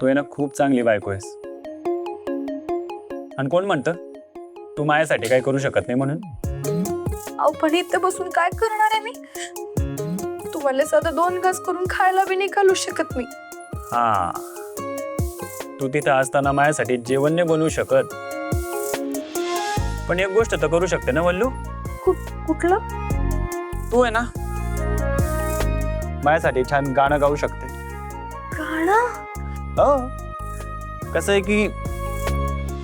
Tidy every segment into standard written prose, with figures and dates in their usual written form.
तू आहे ना खूप चांगली बायको आहेस. आणि कोण म्हणतं तू माझ्यासाठी काय करू शकत नाही म्हणून? अहो पण इथे बसून काय करणार आहे मी? तुम्हाला साधं 2 घास करून खायला बी नाही घालू शकत मी. हा, तू तिथं असताना माझ्यासाठी जेवण नाही बनवू शकत, पण एक गोष्ट तर करू शकते ना वल्लू. कुठलं? तू आहे ना माझ्यासाठी छान गाणं गाऊ शकते. गाणं? हो, कसं आहे की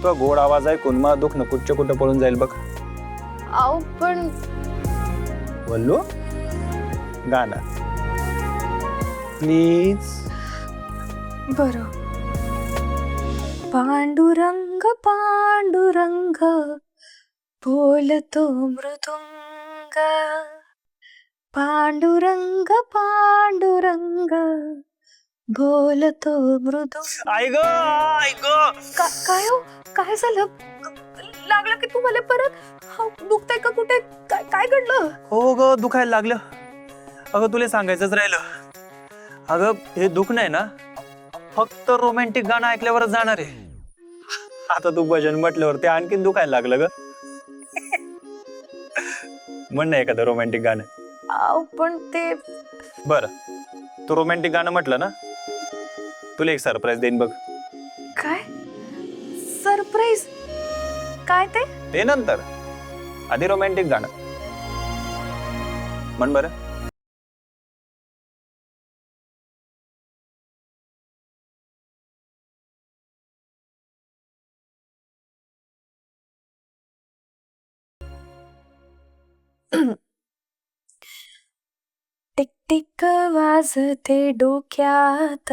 तो गोड आवाज ऐकून मला दुखणं कुठच्या कुठं पळून जाईल बघ. अहो पण वल्लू, गाणं प्लीज. बरं. पांडुरंग पांडुरंग बोलतो मृदुंग, पांडुरंग पांडुरंग बोलतो मृदुंग. ऐक ऐक. काय हो? काय झालं? लागलं की तुम्हाला परत? दुखतंय का कुठे? काय घडलं? हो ग, दुखायला लागलं. अगं तुला सांगायचंच राहिलं. अगं हे दुख नाही ना फक्त रोमॅन्टिक गाणं ऐकल्यावरच जाणार आहे. आता तू भजन म्हटल्यावर ते आणखीन दुखायला लागलं ग. म्हण ना एखादं रोमॅन्टिक गाणं. अहो पण ते बर, तू रोमॅन्टिक गाणं म्हटलं ना, तुला एक सरप्राईज देईन बघ. काय सरप्राईज? काय ते? ते नंतर, आधी रोमॅन्टिक गाणं म्हण बरं. टिक टिक वाजते डोक्यात,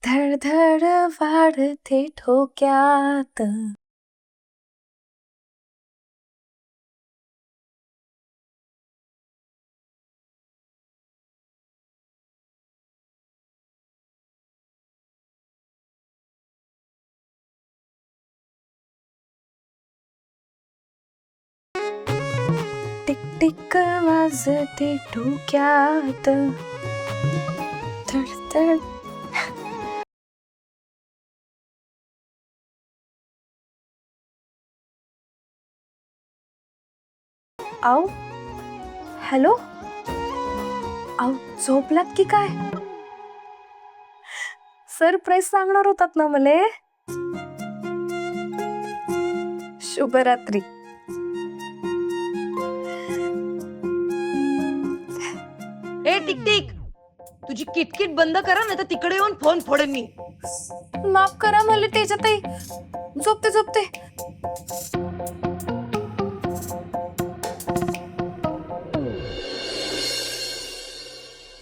धडधड वाढते ठोक्यात. टिक टिक वाजते डोक्यात, धडधड. आओ हॅलो. आओ झोपलात की काय? सरप्राईज सांगणार होतात ना मले. शुभरात्री. ए टिक टिक, तुझी किटकिट बंद करा नाही तर तिकडे येऊन फोन फोडेन मी. माफ करा मला तेजाताई, झोपते झोपते.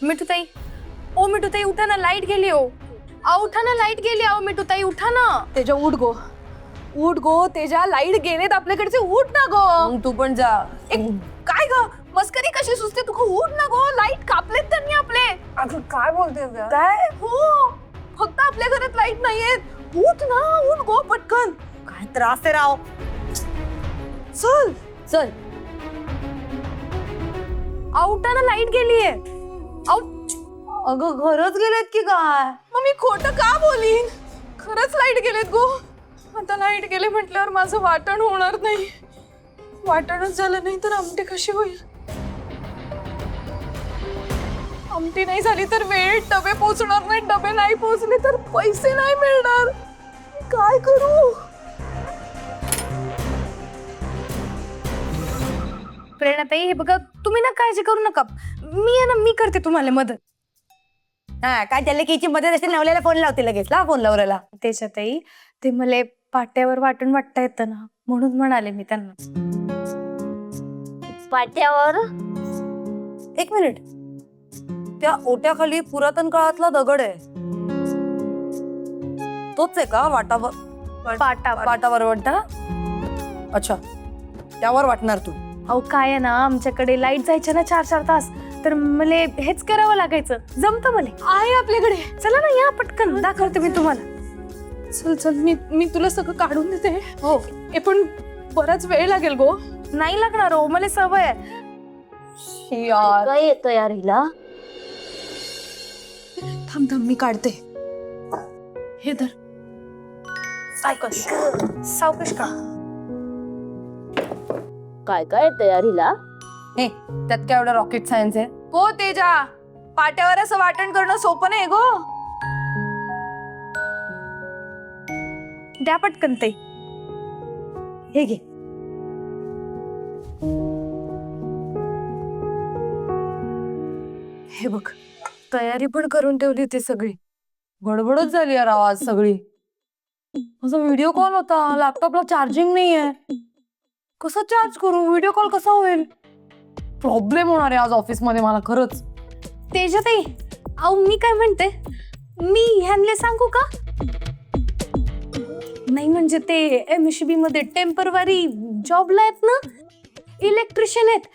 मिठूताई, ओ मिठूताई उठा ना, लाईट गेली हो. आओ उठा ना, लाईट गेली. आओ मिठूताई उठा ना. तेजा उठ गो, उठ गो. तेजा लाईट गेलेत आपल्याकडचे, उठ ना गो. तू पण जा. काय ग मस्करी कशी सुचते तुका? उठ ना गो, लाईट कापलेत त्यांनी आपले. अगं काय बोलते काय? हो, फक्त आपल्या घरात लाईट नाहीयेत. उठ ना, उठ गो पटकन. काय त्रास आहे राव. चल चल. आओ उठा ना, लाईट गेलीये. आओ अगं घरच गेलेत की काय? मग मी खोटं का बोलीन? खरंच लाईट गेलेत गो. आता लाईट गेले म्हटल्यावर माझं वाटण होणार नाही. वाटणच झालं नाही तर आमटी कशी होईल? आमटी नाही झाली तर वेळेत डबे पोचणार नाही. डबे नाही पोचले तर पैसे नाही मिळणार. काय करू? प्रेरणाताई हे बघा, तुम्ही ना काळजी करू नका. मी आहे ना, मी करते तुम्हाला मदत. हा काय त्याला कीची मदत असते, नवल्याला फोन लावते लगेच. ला फोन लावला. त्याच्यातही ते मला पाट्यावर वाटून वाटता येतं ना, म्हणून म्हणाले मी त्यांना. पाट्यावर? एक मिनिट, त्या ओट्याखाली पुरातन काळातला दगड आहे, तोच आहे का? वाटावर पाटावर वाटता. अच्छा, त्यावर वाटणार तू. अहो काय आहे ना, आमच्याकडे लाईट जायच्या ना 4-4 तास, तर मला हेच करावं लागायचं. जमतं मला. आहे आपल्याकडे. चला ना, या पटकन दाखवते मी तुम्हाला. चल चल, मी तुला सगळं काढून देते. हो. हे पण बराच वेळ लागेल गो. नाही लागणार हो, मला सवय आहे. यार काय येतं यार हिला? थांब थांब, मी काढते. हे धर. सावकाश सावकाश का. काय काय तयारीला? हे त्यात काय एवढं रॉकेट सायन्स आहे? हो तेजा, पाट्यावर असं वाटण करणं सोपं नाही गो. द्या पटकन ते. हे घे. हे बघ, तयारी पण करून ठेवली होती सगळी. गडबडच झाली यार आवाज सगळी. माझा व्हिडिओ कॉल होता, लॅपटॉपला चार्जिंग नाहीये. कसं चार्ज करू? व्हिडिओ कॉल कसा होईल? प्रॉब्लेम होणार आहे आज ऑफिस मध्ये मला खरंच. तेजताई, अहो मी काय म्हणते, मी ह्यांना सांगू का? नाही म्हणजे ते MSB मध्ये टेम्पररी जॉबला आहेत ना, इलेक्ट्रिशियन आहेत.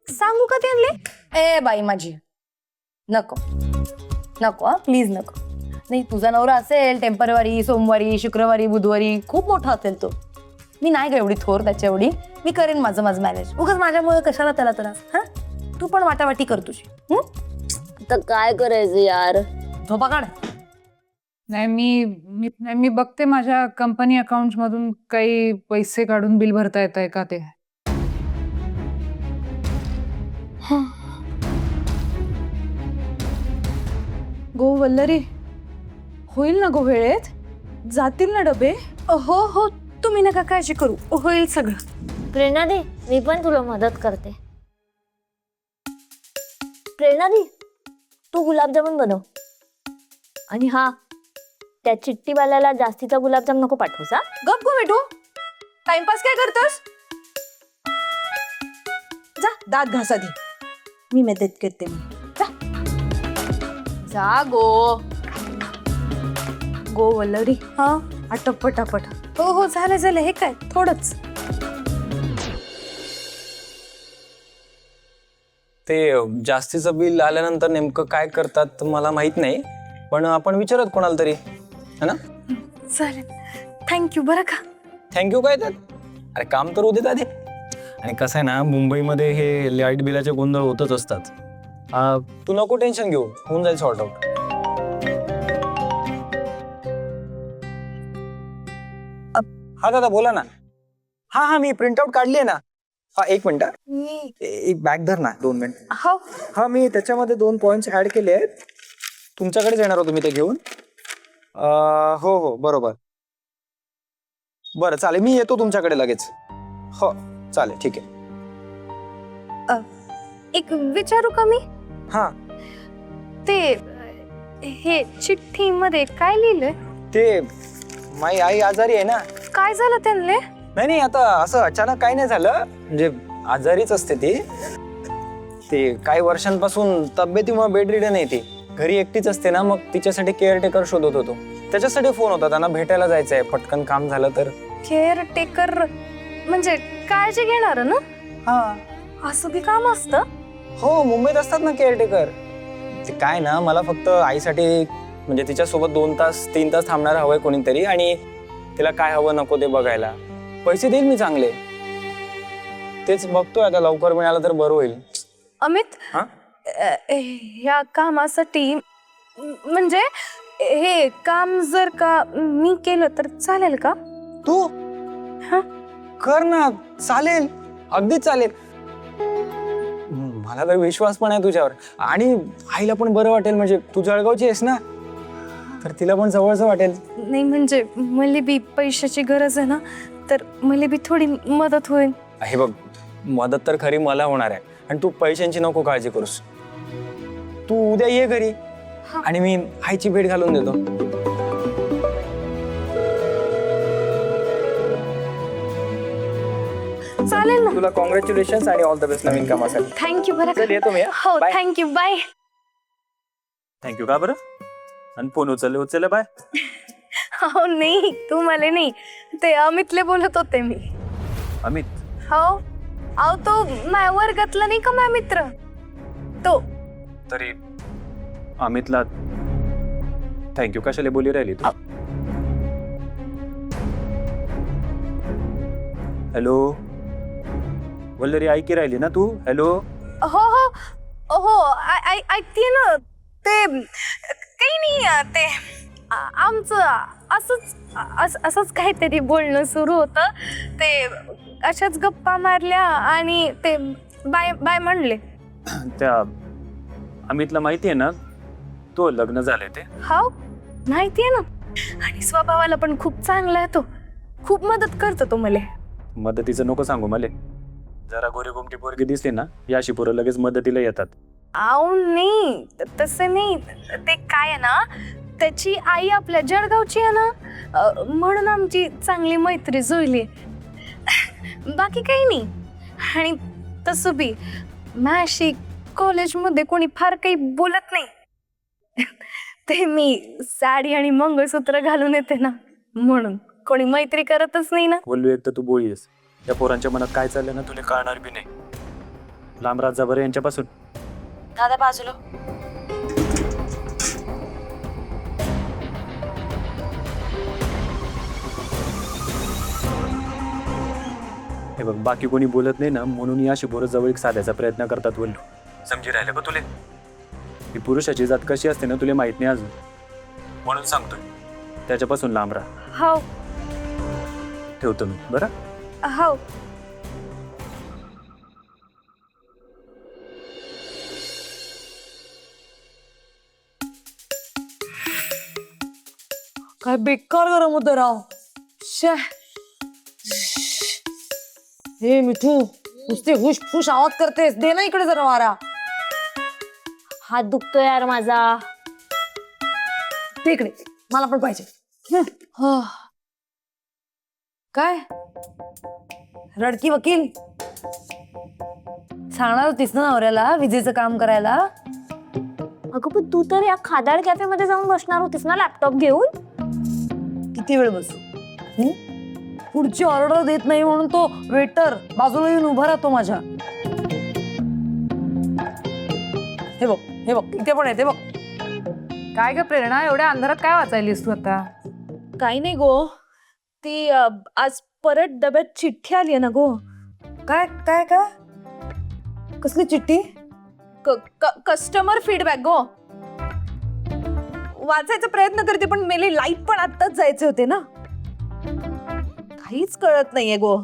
सांगू का त्यांना? ए बाई माझी, नको नको हा, प्लीज नको. नाही, तुझा नवरा असेल टेम्परवारी, सोमवारी, शुक्रवारी, बुधवारी, खूप मोठा असेल तो. मी नाही ग एवढी थोर त्याच्या एवढी. मी करेन माझं मॅनेज. उगाच माझ्यामुळे कशाला त्याला त्रास? हा, तू पण वाटावाटी कर तुझी. आता काय करायचं यार? झोपा काढ. नाही मी बघते माझ्या कंपनी अकाउंट मधून काही पैसे काढून बिल भरता येत आहे का ते. गो वल्लरी, होईल ना गो वेळेत? जातील ना डबे? हो हो, तुम्ही नका काळजी करू, होईल सगळं. प्रेरणा दे, मी पण तुला मदत करते. प्रेरणा दे, तू गुलाबजामुन बनव. आणि हा, त्या चिट्टीवाल्याला जास्तीचा गुलाबजाम नको पाठवूस हा. गप गो बेटू, टाइमपास काय करतोस? जा दात घासा दे, मी मदत करते. जा जा गो. गो वल्लरी. हा, आटप पटापट. हो हो, झालं झालं. हे काय थोडंच. ते जास्तीचं बिल आल्यानंतर नेमकं काय करतात मला माहित नाही, पण आपण विचारत कोणाला तरी, है ना? चालेल. थँक्यू बरं का. थँक्यू काय त्यात? अरे काम तर होते आधी. आणि कसं आहे ना, मुंबईमध्ये हे लाईट बिलाचे गोंधळ होतच असतात. तू नको टेन्शन घेऊ, होऊन जाईल सॉर्ट आउट. हा दादा बोला ना. हा हा, मी प्रिंट आउट काढली आहे ना. हा, एक मिनिट. एक बॅग धर ना, 2 मिनिट. हो हा, मी त्याच्यामध्ये 2 पॉइंट्स ऍड केले आहेत. तुमच्याकडेच येणार होतो मी ते घेऊन. हो हो, बरोबर. बरं चालेल, मी येतो तुमच्याकडे लगेच. हो चालेल, ठीक आहे. एक विचारू का मी? हा, ते हे चिठ्ठी मध्ये काय लिहिलंय? ते माझी आई आजारी आहे ना. काय झालं त्यांना? नाही आता असं अचानक काही नाही झालं, म्हणजे आजारीच असते ती. ते काही वर्षांपासून तब्येतीमुळे बेड रिडन आहे ती. घरी एकटीच असते ना, मग तिच्यासाठी केअरटेकर शोधत होतो. त्याच्यासाठी फोन होता, त्यांना भेटायला जायचंय, पटकन काम झालं तर. केअरटेकर म्हणजे काळजी घेणार ना? हा, असं बी काम असतं? हो, मुंबईत असतात ना केअरटेकर. ते काय ना, मला फक्त आईसाठी म्हणजे तिच्यासोबत 2 तास 3 तास थांबणार हवंय कोणीतरी, आणि तिला काय हवं नको ते बघायला. पैसे देईल मी चांगले. तेच बघतोय आता, लवकर मिळालं तर बरं होईल. अमित, हा, ह्या कामासाठी म्हणजे हे काम जर का मी केलं तर चालेल का? तू हा? कर ना, चालेल, अगदीच चालेल. मला तर विश्वास पण आहे तुझ्यावर. आणि आईला पण बरं वाटेल, म्हणजे तू जळगावची आहेस ना, तर तिला पण जवळच वाटेल. नाही म्हणजे मला बी पैशाची गरज आहे ना, तर मला बी थोडी मदत होईल. हे बघ, मदत तर खरी मला होणार आहे, आणि तू पैशांची नको काळजी करूस. तू उद्या ये घरी, आणि मी आईची भेट घालून देतो. चालेल ना? तुला कॉंग्रॅच्युलेशन आणि ऑल द बेस्ट नवीन कामासाठी. थँक्यू बरं चल, येतो मी, हा? हो, Bye. Thank you, bye. थँक्यू का बरं? आणि फोन उचलले बाय. हो नाही, तू मला नाही, ते अमितले बोलत होते मी. अमित? हो, अहो तो माझ्या वर्गातला नाही का, माझा मित्र तो. तरी अमितला थँक्यू कशाला बोली राहिली तू? हॅलो वल्लरी, ऐकी राहिली ना तू? हॅलो. हो हो हो, ऐकते ना. ते काही नाही, ते आमचं असंच काहीतरी बोलणं सुरू होतं. ते अशाच गप्पा मारल्या आणि ते बाय बाय म्हणले. त्या अमितला माहिती आहे ना तो लग्न झालंय ते? हो माहितीये ना. आणि स्वभावाला पण खूप चांगला आहे तो. खूप मदत करतो तो मला. मदतीचं नको सांगू मला. जरा गोरी गोमटी पोरगी दिसली ना या अशी पोरं लगेच मदतीला येतात. आऊ नाही तसं नाही. ते काय आहे ना त्याची आई आपल्या जळगावची आहे ना म्हणून आमची चांगली मैत्री जुळली. बाकी काही नाही. आणि तसं बी माझी कॉलेजमध्ये कोणी फार काही बोलत नाही. ते मी साडी आणि मंगळसूत्र घालून येते ना म्हणून कोणी मैत्री करतच नाही ना. बोलू एक तर तू बोळी आहेस. या पोरांच्या मनात काय चाललंय ना तुला कळणार बी नाही. लांब राहत जा बरं यांच्यापासून. दादा बाजूला. हे बघ बाकी कोणी बोलत नाही ना म्हणून या अशी पोरं जवळ साधायचा प्रयत्न करतात. बोललो समजी राहिलं का तुले? ही पुरुषाची जात कशी असते ना तुला माहित नाही अजून म्हणून सांगतोय त्याच्यापासून लांब राहा. हो ठेवतो मी बरं. हो. काय बेकार गरम होतं राव. हे मिठू नुसते हुश फुश आवाज करतेस. दे ना इकडे जरा वारा. हात दुखतोय यार माझा. ते इकडे मला पण पाहिजे. काय रडकी वकील सांगणार होतीस ना नवऱ्याला विजेचं काम करायला? अगं पण तू तर या खादाड कॅफे मध्ये जाऊन बसणार होतीस ना लॅपटॉप घेऊन. किती वेळ बसू? पुढची ऑर्डर देत नाही म्हणून तो वेटर बाजूला येऊन उभा राहतो माझ्या. हे बघ हे बघ इथे पण येते बघ. काय ग प्रेरणा, एवढ्या अंधारात काय वाचायलीस तू आता? काही नाही गो. ती आज परत डब्यात चिठ्ठी आली आहे ना गो. काय काय काय कसली चिठ्ठी? कस्टमर फीडबॅक गो. वाचायचा प्रयत्न करते पण मेली लाईट पण आत्ताच जायचे होते ना. काहीच कळत नाहीये गो.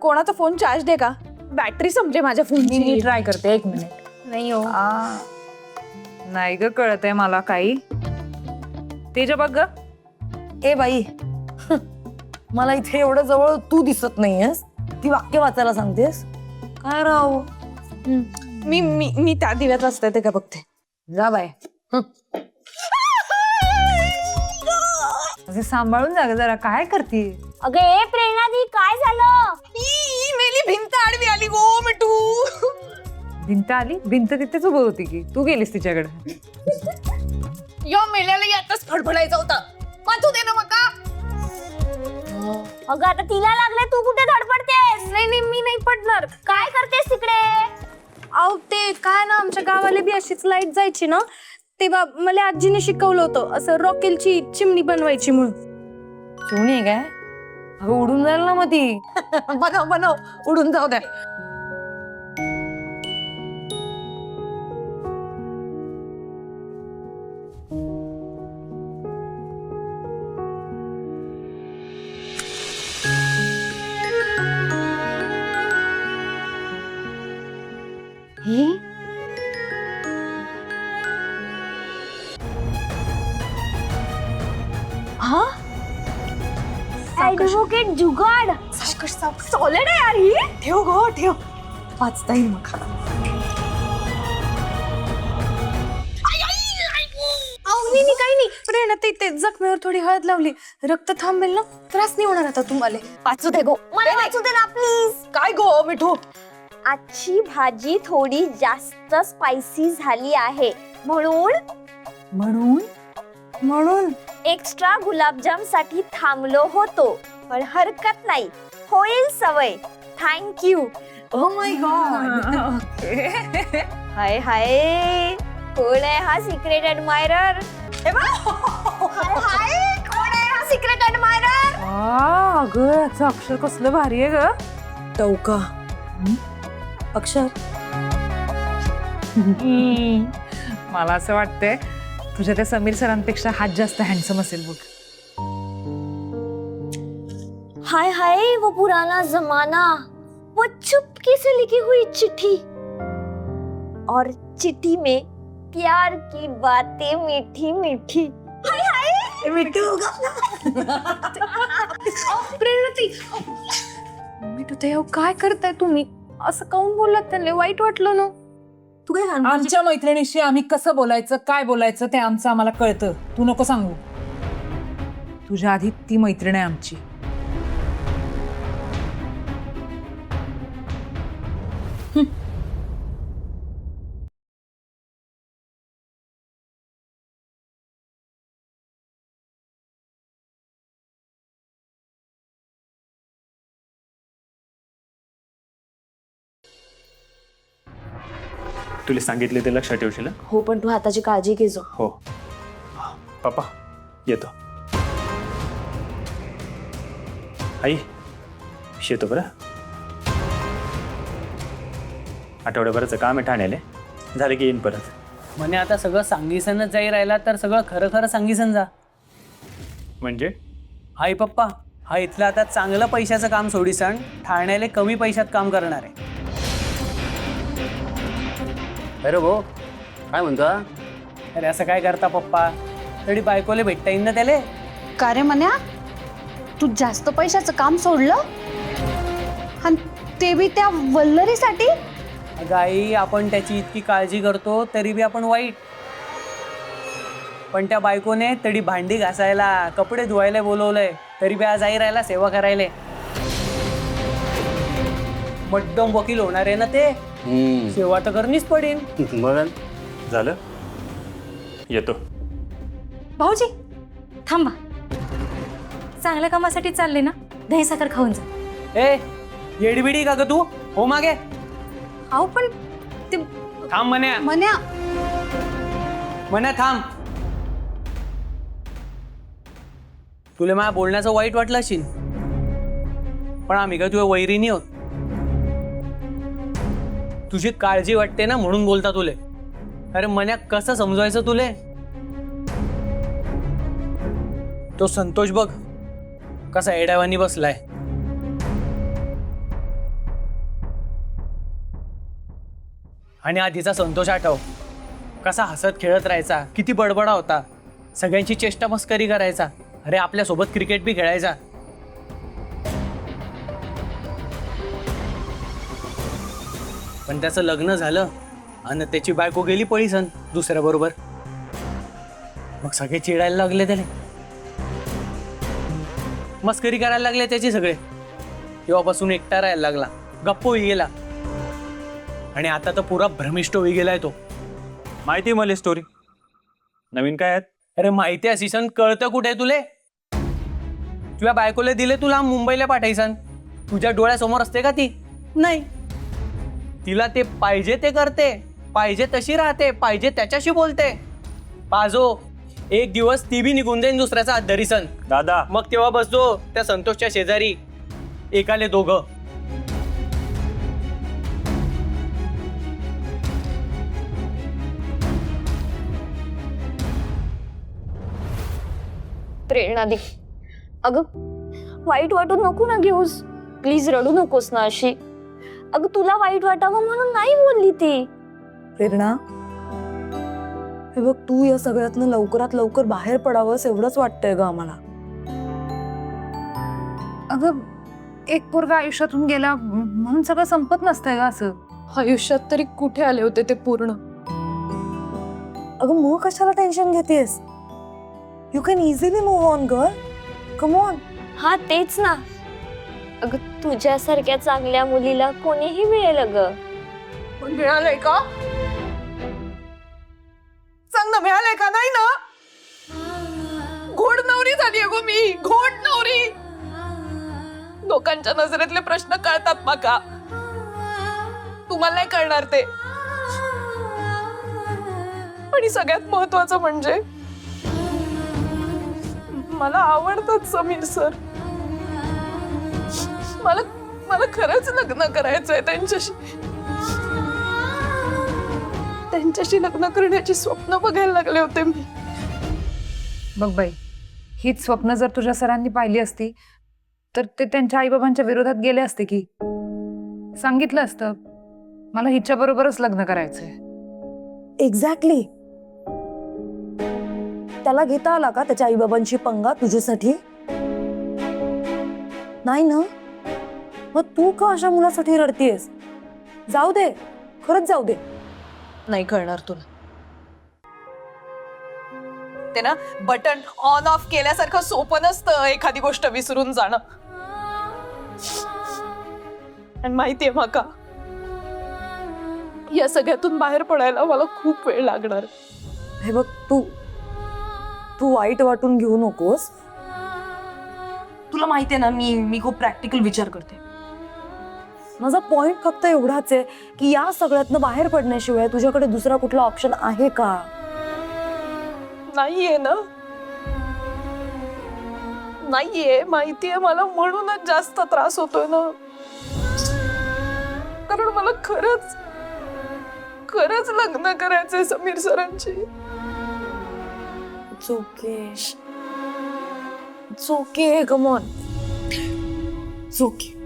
कोणाचा फोन चार्ज दे का? बॅटरी संपली माझ्या मी फोनची. ट्राय करते 1 मिनिट. नाही हो. नाही ग कळत आहे मला काही. तेज बघ ग. ए बाई मला इथे एवढं जवळ तू दिसत नाहीयेस. ती वाक्य वाचायला सांगतेस काय राव? मी मी मी त्या दिव्यात वाचते ते का बघते. जा बाय. असे सांभाळून जा ग जरा. काय करते? अगं ए प्रेरणा दी काय झालं? मेली भिंत आडवी आली गो मिठू. भिंत आली? भिंत तिथेच उभं होती की तू गेलीस तिच्याकडे? या मेल्याला यातच फडफडायचा होता. वाचू दे ना मका. अगं आता तिला लागले तू कुठे धडपडतेस? नाही नाही मी नाही पडणार. काय करतेस तिकडे? अहो ते काय ना आमच्या गावाला बी अशीच लाईट जायची ना तेव्हा मला आजीने शिकवलं होतं असं रॉकेलची चिमणी बनवायची म्हणून. चिमणी आहे काय? अगं उडून जाईल ना मग ती. बनव बनव उडून जाऊ द्या. ऍडव्होकेट जुगाड. सॉलिड आहे यार ही. ठेव गो ठेव. वाचता येईल मग. नाही काही नाही. प्रेरणा ते जखमेवर थोडी हळद लावली. रक्त थांबेल ना त्रास नाही होणार आता तुम्हाला. वाचू दे गो. मला वाचू दे ना प्लीज. काय गो मिठू? आजची भाजी थोडी जास्त स्पायसी झाली आहे म्हणून म्हणून एक्स्ट्रा गुलाबजाम साठी थांबलो होतो पण हरकत नाही होईल सवय. थँक्यू. Oh my God. हाय हाय कोण आहे हा सिक्रेट ऍडमायरर? हाय कोण आहे हा सिक्रेट ऍडमायरर? अगं याचं अक्षर कसलं भारी आहे ग. टवका अक्षर. मला असं वाटतंय तुझ्या त्या समीर सरांपेक्षा हात जास्त हँडसम असेल बघ. हाय हाय वो पुराना जमाना, वो चुपके से लिखी हुई चिट्ठी, और चिट्ठी में प्यार की बातें मीठी मीठी. हाय हाय मिठू. प्रेरणती मी तुझे काय करताय तुम्ही? असं काऊन बोललात? त्यांना वाईट वाटलं ना? तू काय आमच्या मैत्रिणीशी आम्ही कसं बोलायचं, काय बोलायचं ते आमचं आम्हाला कळतं. तू नको सांगू. तुझ्या आधी ती मैत्रीण आहे आमची. तुला सांगितले ते लक्षात ठेवशील हं? हो, पण तू हाताची काळजी घे जो. हो. पप्पा येतो. आई येतो बरं. आठवड्याभराचं काम आहे ठाण्याले, झालं की येईन परत. म्हणे आता सगळं सांगीसनच जाई राहिला तर सगळं खरं खरं सांगीसन जा. म्हणजे हाय पप्पा, हा इथलं आता चांगलं पैशाचं काम सोडीसन ठाण्याले कमी पैशात काम करणार आहे. अरे भाऊ काय म्हणता? अरे असं काय करता पप्पा? तरी बायकोले भेटता येईन ना त्याले. का रे म्हण्या, तू जास्त पैशाचं काम सोडलं आणि ते बी त्या वल्लरीसाठी? अगं आई, आपण त्याची इतकी काळजी करतो तरी बी आपण वाईट. पण त्या बायकोने तडी भांडी घासायला, कपडे धुवायला बोलवलंय, तरी बी आज आई राहायला सेवा करायला. मड्डम वकील होणार आहे ना ते, सेवा तर करणीच पडेल. मग झालं. येतो. भाऊजी थांबा, चांगल्या कामासाठी चालले ना, दही साखर खाऊन जा. ए येडबिडी का ग तू? हो मागे अहो पण ते थांब म्हण्या, म्हण्या म्हण्या थांब. तुला माझ्या बोलण्याचं वाईट वाटलं असेल, पण आम्ही का तुझ्या वैरीनी होत. तुझी काळजी वाटते ना म्हणून बोलता तुले. अरे म्हण्या कसं समजवायचं तुले? तो संतोष बघ कसा एडावानी बसलाय. आणि आधीचा संतोष आठव, कसा हसत खेळत राहायचा, किती बडबडा होता, सगळ्यांची चेष्टा मस्करी करायचा. अरे आपल्यासोबत क्रिकेट बी खेळायचा. पण त्याचं लग्न झालं आणि त्याची बायको गेली पळीसन दुसऱ्या बरोबर. मग सगळे चिडायला लागले त्याला, मस्करी करायला लागले त्याची सगळे. तेव्हापासून एकटा राहायला लागला, गप्प होई गेला. आणि आता तर पुरा भ्रमिष्ट होई गेलाय तो. माहिती मला स्टोरी. नवीन काय आहेत? अरे माहिती असिसन, कळतं कुठे तुले? तुझ्या बायकोला दिले तुला मुंबईला पाठायसन. तुझ्या डोळ्यासमोर असते का ती? नाही. तिला ते पाहिजे ते करते, पाहिजे तशी राहते, पाहिजे त्याच्याशी बोलते. बाजो एक दिवस ती बी निघून जाईन दुसऱ्याचा हात धरीसन. दादा मग तेव्हा बसतो त्या संतोषच्या शेजारी, एकाले दोघं. प्रेरणा दे. अगं वाईट वाटू नको ना घेऊस, प्लीज रडू नकोस ना अशी. अगं तुला वाईट वाटावं म्हणून नाही बोलली ती. प्रेरणा, हे बघ, तू या सगळ्यातनं लवकरात लवकर बाहेर पडावंस एवढंच वाटतंय ग आम्हाला. अगं एक पोरगा आयुष्यातून गेला म्हणून सगळं संपत नसतंय का असं? आयुष्यात तरी कुठे आले होते ते पूर्ण? अगं मग कशाला टेन्शन घेतेस? You can easily move on girl, come on. हा तेच ना. अगं तुझ्यासारख्या चांगल्या मुलीला कोणीही मिळेल ग. पण मिळालंय का? सांग ना, मिळालंय का? नाही ना. घोड नवरी झाली अगो मी, घोड नवरी. लोकांच्या नजरेतले प्रश्न कळतात माका, तुम्हाला नाही कळणार ते. आणि सगळ्यात महत्वाचं म्हणजे मला आवडतात समीर सर. मला खरंच लग्न करायचंय त्यांच्याशी. त्यांच्याशी लग्न करण्याची स्वप्न बघायला लागले होते मी. बघ बाई, हीच स्वप्न जर तुझ्या सरांनी पाहिली असती तर ते त्यांच्या आईबाबांच्या विरोधात गेले असते की. सांगितलं असतं मला हिच्या बरोबरच लग्न करायचंय. एक्झॅक्टली. त्याला घेता आला का त्याच्या आईबाबांची पंगा तुझ्यासाठी? नाही ना. मग तू का अशा मुलासाठी रडतीयस? जाऊ दे, खरंच जाऊ दे. नाही कळणार तुला. ते ना बटन ऑन ऑफ केल्यासारखं सोपं नसतं एखादी गोष्ट विसरून जाणं. आणि माहितीये माका, या सगळ्यातून बाहेर पडायला मला खूप वेळ लागणार. हे बघ, तू तू वाईट वाटून घेऊ नकोस. तुला माहितीये ना, मी खूप प्रॅक्टिकल विचार करते. माझा पॉइंट फक्त एवढाच आहे की या सगळ्यातनं बाहेर पडण्याशिवाय तुझ्याकडे दुसरा कुठला ऑप्शन आहे का? नाहीये ना. नाहीये, माहितीये मला, म्हणूनच जास्त त्रास होतोय ना. कारण मला खरंच खरंच लग्न करायचंय समीर सरांची. It's okay. It's okay, come on. It's okay.